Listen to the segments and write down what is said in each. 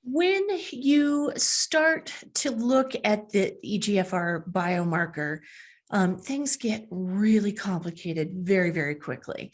When you start to look at the EGFR biomarker, things get really complicated very, very quickly.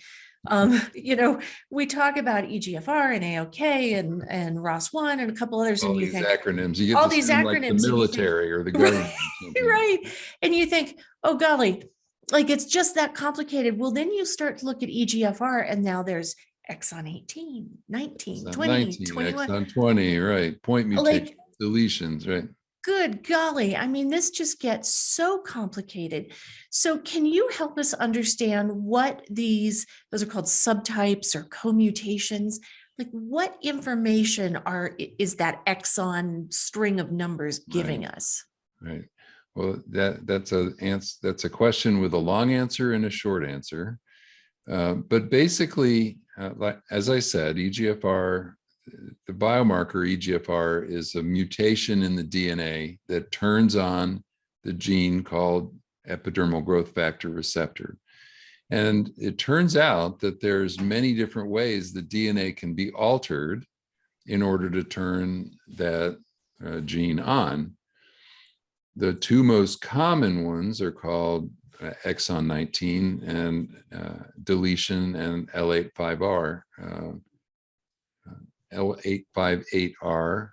We talk about EGFR and AOK and ROS1 and a couple others, All and you these think acronyms, you get all to these sound like the acronyms, and you think, military or the right, government or something. right, and you think, oh golly, like it's just that complicated. Well, then you start to look at EGFR, and now there's exon 18, 19, Exon 20, 19, 21. exon 20, right? Point mutation, Like, deletions, right? good golly. I mean, this just gets so complicated. So can you help us understand what those are called, subtypes or co-mutations? Like, what information is that exon string of numbers giving Right, us? right. Well, that's a question with a long answer and a short answer. But basically, like, as I said, EGFR, the biomarker EGFR is a mutation in the DNA that turns on the gene called epidermal growth factor receptor. And it turns out that there's many different ways the DNA can be altered in order to turn that gene on. The two most common ones are called exon 19 and deletion, and L85R, L858R,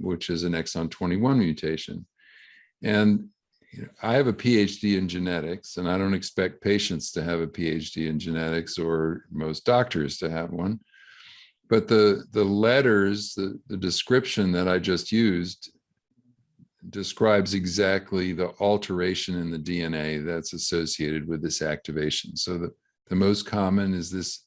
which is an exon 21 mutation. And I have a PhD in genetics, and I don't expect patients to have a PhD in genetics or most doctors to have one. But the letters, the description that I just used describes exactly the alteration in the DNA that's associated with this activation. So the most common is this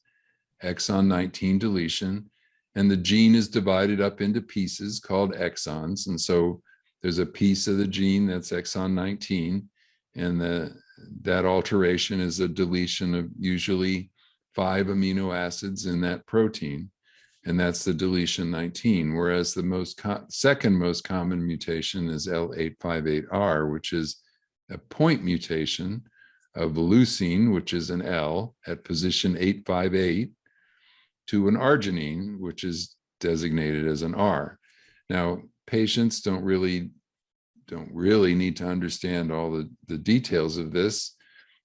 exon 19 deletion, and the gene is divided up into pieces called exons. And so there's a piece of the gene that's exon 19, and that alteration is a deletion of usually 5 amino acids in that protein. And that's the deletion 19, whereas the second most common mutation is L858R, which is a point mutation of leucine, which is an L at position 858, to an arginine, which is designated as an R. Now, patients don't really need to understand all the details of this,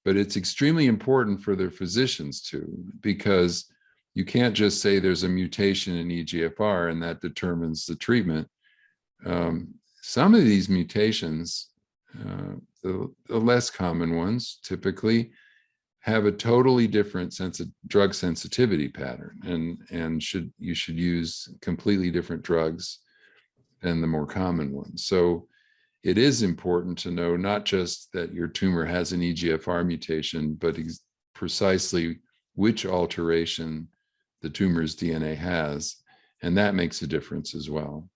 but it's extremely important for their physicians to, because you can't just say there's a mutation in EGFR and that determines the treatment. Some of these mutations, the less common ones, typically have a totally different drug sensitivity pattern, and you should use completely different drugs than the more common ones. So it is important to know not just that your tumor has an EGFR mutation, but precisely which alteration the tumor's DNA has, and that makes a difference as well.